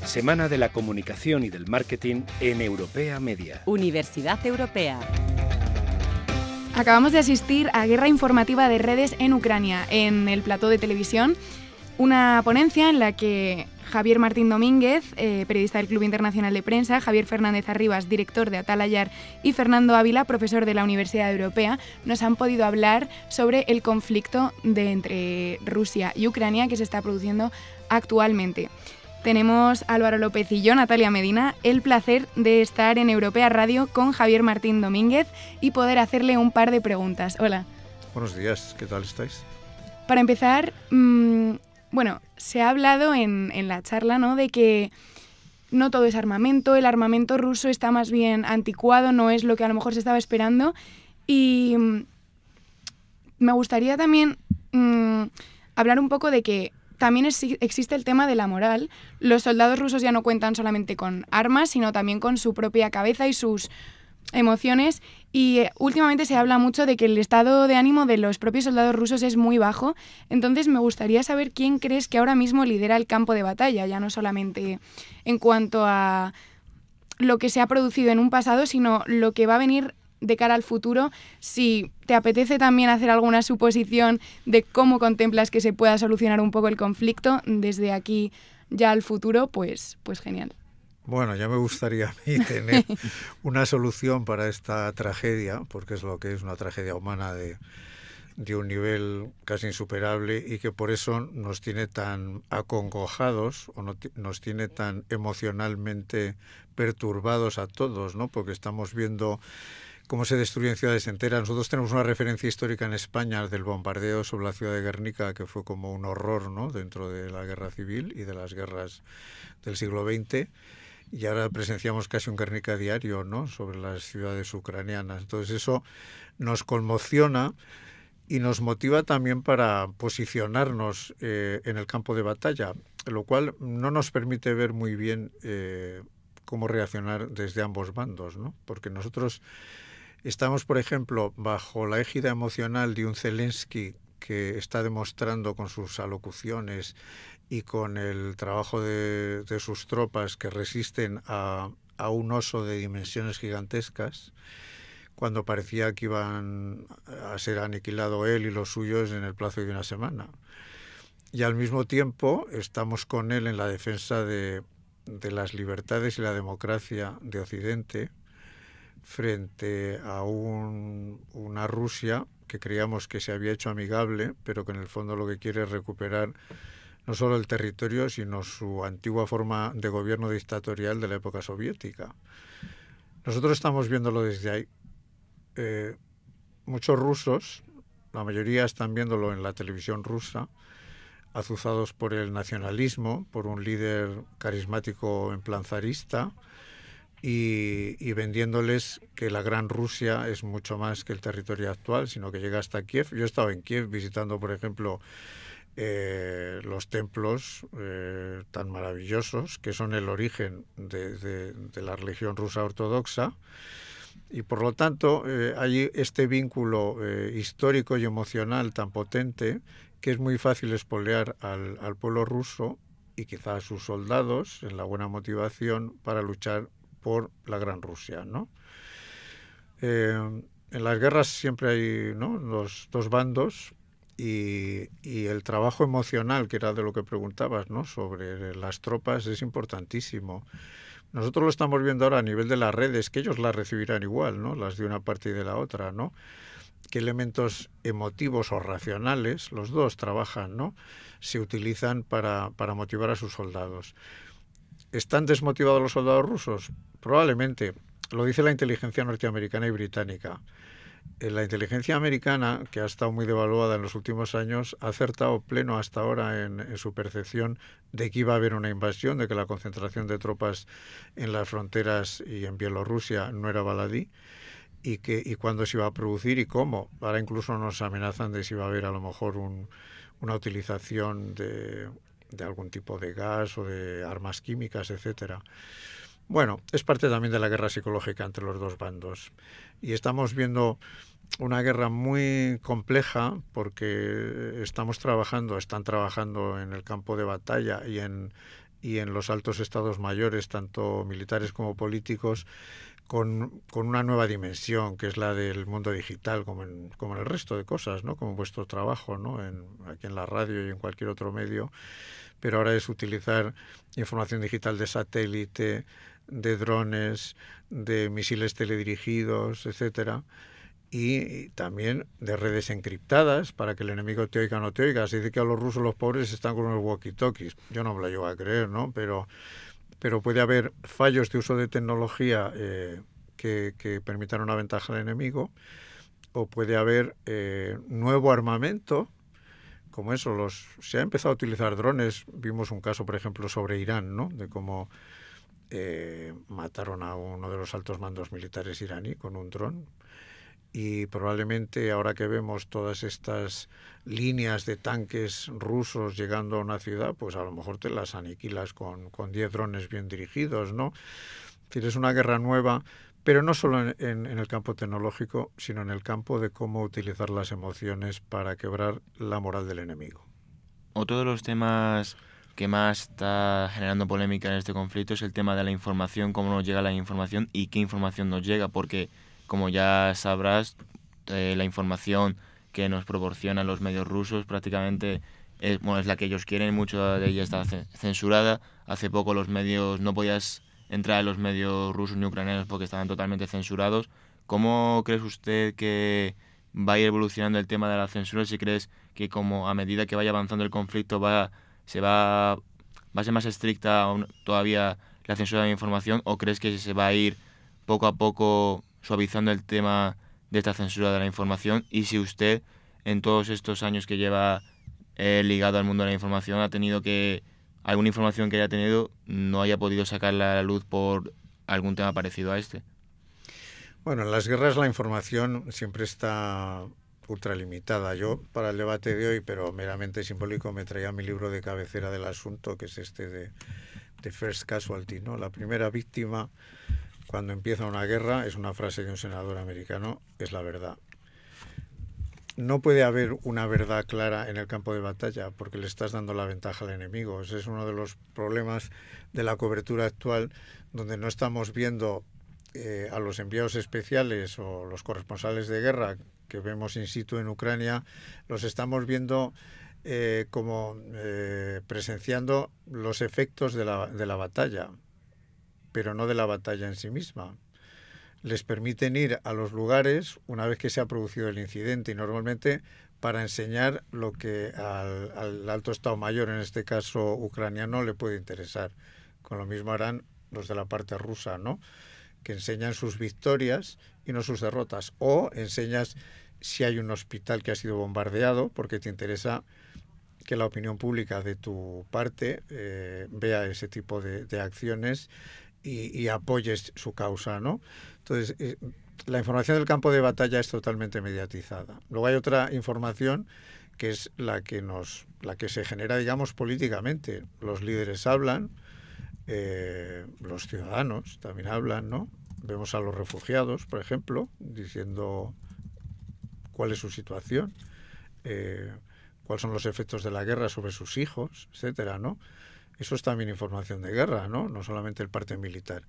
Semana de la Comunicación y del Marketing en Europea Media. Universidad Europea. Acabamos de asistir a Guerra Informativa de Redes en Ucrania, en el plató de televisión, una ponencia en la que Javier Martín Domínguez, periodista del Club Internacional de Prensa, Javier Fernández Arribas, director de Atalayar, y Fernando Ávila, profesor de la Universidad Europea, nos han podido hablar sobre el conflicto entre Rusia y Ucrania que se está produciendo actualmente. Tenemos a Álvaro López y yo, Natalia Medina, el placer de estar en Europea Radio con Javier Martín Domínguez y poder hacerle un par de preguntas. Hola. Buenos días, ¿qué tal estáis? Para empezar, se ha hablado en la charla, ¿no?, de que no todo es armamento, el armamento ruso está más bien anticuado, no es lo que a lo mejor se estaba esperando. Y me gustaría también hablar un poco de que también existe el tema de la moral. Los soldados rusos ya no cuentan solamente con armas, sino también con su propia cabeza y sus emociones. Y últimamente se habla mucho de que el estado de ánimo de los propios soldados rusos es muy bajo. Entonces me gustaría saber quién crees que ahora mismo lidera el campo de batalla, ya no solamente en cuanto a lo que se ha producido en un pasado, sino lo que va a venir de cara al futuro. Si te apetece también hacer alguna suposición de cómo contemplas que se pueda solucionar un poco el conflicto desde aquí ya al futuro, pues genial. Bueno, ya me gustaría a mí tener una solución para esta tragedia, porque es lo que es, una tragedia humana de un nivel casi insuperable y que por eso nos tiene tan acongojados o nos tiene tan emocionalmente perturbados a todos, ¿no? Porque estamos viendo cómo se destruyen ciudades enteras. Nosotros tenemos una referencia histórica en España del bombardeo sobre la ciudad de Guernica, que fue como un horror, ¿no?, dentro de la guerra civil y de las guerras del siglo XX. Y ahora presenciamos casi un Guernica diario, ¿no?, sobre las ciudades ucranianas. Entonces eso nos conmociona y nos motiva también para posicionarnos en el campo de batalla, lo cual no nos permite ver muy bien cómo reaccionar desde ambos bandos, ¿no? Porque nosotros estamos, por ejemplo, bajo la égida emocional de un Zelensky que está demostrando con sus alocuciones y con el trabajo de sus tropas que resisten a un oso de dimensiones gigantescas, cuando parecía que iban a ser aniquilado él y los suyos en el plazo de una semana. Y al mismo tiempo estamos con él en la defensa de las libertades y la democracia de Occidente, frente a una Rusia que creíamos que se había hecho amigable, pero que en el fondo lo que quiere es recuperar no solo el territorio, sino su antigua forma de gobierno dictatorial de la época soviética. Nosotros estamos viéndolo desde ahí. Muchos rusos, la mayoría están viéndolo en la televisión rusa, azuzados por el nacionalismo, por un líder carismático en plan zarista, y vendiéndoles que la gran Rusia es mucho más que el territorio actual, sino que llega hasta Kiev. Yo he estado en Kiev visitando, por ejemplo, los templos tan maravillosos que son el origen de la religión rusa ortodoxa, y por lo tanto hay este vínculo histórico y emocional tan potente que es muy fácil espolear al pueblo ruso y quizás a sus soldados en la buena motivación para luchar por la gran Rusia, ¿no? En las guerras siempre hay, ¿no?, los dos bandos, y el trabajo emocional, que era de lo que preguntabas, ¿no?, sobre las tropas, es importantísimo. Nosotros lo estamos viendo ahora a nivel de las redes, que ellos las recibirán igual, ¿no?, las de una parte y de la otra, ¿no? Qué elementos emotivos o racionales, los dos trabajan, ¿no?, se utilizan para motivar a sus soldados. ¿Están desmotivados los soldados rusos? Probablemente. Lo dice la inteligencia norteamericana y británica. La inteligencia americana, que ha estado muy devaluada en los últimos años, ha acertado pleno hasta ahora en su percepción de que iba a haber una invasión, de que la concentración de tropas en las fronteras y en Bielorrusia no era baladí, y cuándo se iba a producir y cómo. Ahora incluso nos amenazan de si va a haber a lo mejor una utilización de algún tipo de gas o de armas químicas, etcétera. Bueno, es parte también de la guerra psicológica entre los dos bandos. Y estamos viendo una guerra muy compleja porque están trabajando en el campo de batalla y en y en los altos estados mayores, tanto militares como políticos, con una nueva dimensión, que es la del mundo digital, como en el resto de cosas, ¿no? Como vuestro trabajo, ¿no? Aquí en la radio y en cualquier otro medio. Pero ahora es utilizar información digital de satélite, de drones, de misiles teledirigidos, etcétera, y también de redes encriptadas para que el enemigo te oiga o no te oiga. Se dice que a los rusos, los pobres, están con unos walkie-talkies. Yo no me lo llevo a creer, ¿no? Pero puede haber fallos de uso de tecnología que permitan una ventaja al enemigo, o puede haber nuevo armamento, como eso. Se ha empezado a utilizar drones. Vimos un caso, por ejemplo, sobre Irán, ¿no? De cómo mataron a uno de los altos mandos militares iraní con un dron. Y probablemente ahora que vemos todas estas líneas de tanques rusos llegando a una ciudad, pues a lo mejor te las aniquilas con 10 drones bien dirigidos, ¿no? Es decir, es una guerra nueva, pero no solo en el campo tecnológico, sino en el campo de cómo utilizar las emociones para quebrar la moral del enemigo. Otro de los temas que más está generando polémica en este conflicto es el tema de la información, cómo nos llega la información y qué información nos llega, porque como ya sabrás, la información que nos proporcionan los medios rusos prácticamente es la que ellos quieren, mucha de ella está censurada. Hace poco los medios, no podías entrar en los medios rusos ni ucranianos porque estaban totalmente censurados. ¿Cómo crees usted que va a ir evolucionando el tema de la censura? Si crees que como a medida que vaya avanzando el conflicto va a ser más estricta todavía la censura de la información, o crees que se va a ir poco a poco suavizando el tema de esta censura de la información? Y si usted, en todos estos años que lleva ligado al mundo de la información, ha tenido que alguna información que haya tenido no haya podido sacarla a la luz por algún tema parecido a este. Bueno, en las guerras la información siempre está ultralimitada. Yo, para el debate de hoy, pero meramente simbólico, me traía mi libro de cabecera del asunto, que es este de First Casualty, ¿no? La primera víctima cuando empieza una guerra, es una frase de un senador americano, es la verdad. No puede haber una verdad clara en el campo de batalla porque le estás dando la ventaja al enemigo. Ese es uno de los problemas de la cobertura actual, donde no estamos viendo a los enviados especiales o los corresponsales de guerra que vemos in situ en Ucrania, los estamos viendo como presenciando los efectos de la batalla, pero no de la batalla en sí misma. Les permiten ir a los lugares una vez que se ha producido el incidente, y normalmente para enseñar lo que al alto Estado Mayor, en este caso ucraniano, le puede interesar. Con lo mismo harán los de la parte rusa, ¿no? Que enseñan sus victorias y no sus derrotas. O enseñas si hay un hospital que ha sido bombardeado, porque te interesa que la opinión pública de tu parte vea ese tipo de acciones y apoyes su causa, ¿no? Entonces, la información del campo de batalla es totalmente mediatizada. Luego hay otra información que es la que se genera, digamos, políticamente. Los líderes hablan, los ciudadanos también hablan, ¿no? Vemos a los refugiados, por ejemplo, diciendo cuál es su situación, cuáles son los efectos de la guerra sobre sus hijos, etcétera, ¿no? Eso es también información de guerra, ¿no? No solamente el parte militar.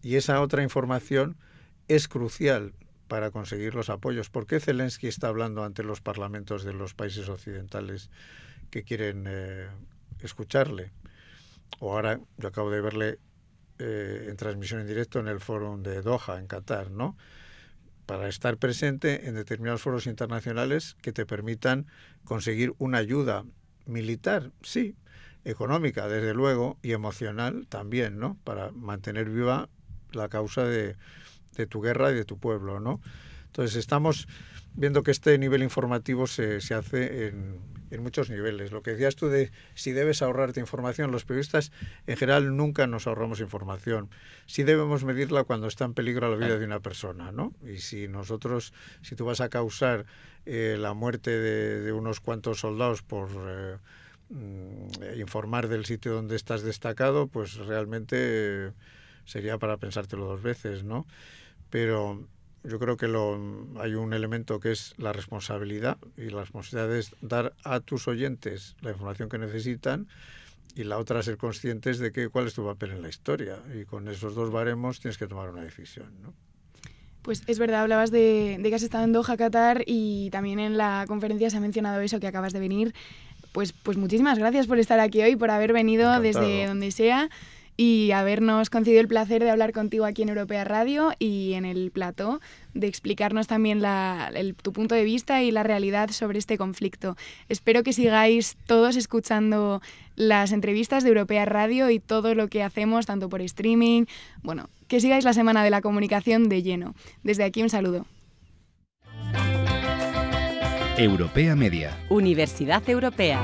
Y esa otra información es crucial para conseguir los apoyos. ¿Por qué Zelensky está hablando ante los parlamentos de los países occidentales que quieren escucharle? O ahora, yo acabo de verle en transmisión en directo en el foro de Doha, en Qatar, ¿no? Para estar presente en determinados foros internacionales que te permitan conseguir una ayuda militar, sí, económica, desde luego, y emocional también, ¿no? Para mantener viva la causa de tu guerra y de tu pueblo, ¿no? Entonces estamos viendo que este nivel informativo se hace en muchos niveles. Lo que decías tú de si debes ahorrarte información, los periodistas en general nunca nos ahorramos información. Sí debemos medirla cuando está en peligro la vida de una persona, ¿no? Y si tú vas a causar la muerte de unos cuantos soldados por informar del sitio donde estás destacado, pues realmente sería para pensártelo dos veces, ¿no? Pero yo creo que hay un elemento que es la responsabilidad, y la responsabilidad es dar a tus oyentes la información que necesitan y la otra ser conscientes de cuál es tu papel en la historia. Y con esos dos baremos tienes que tomar una decisión, ¿no? Pues es verdad, hablabas de que has estado en Doha, Qatar, y también en la conferencia se ha mencionado eso, que acabas de venir. Pues muchísimas gracias por estar aquí hoy, por haber venido Encantado. Desde donde sea y habernos concedido el placer de hablar contigo aquí en Europea Radio y en el plató, de explicarnos también tu punto de vista y la realidad sobre este conflicto. Espero que sigáis todos escuchando las entrevistas de Europea Radio y todo lo que hacemos, tanto por streaming. Bueno, que sigáis la Semana de la Comunicación de lleno. Desde aquí un saludo. Europea Media. Universidad Europea.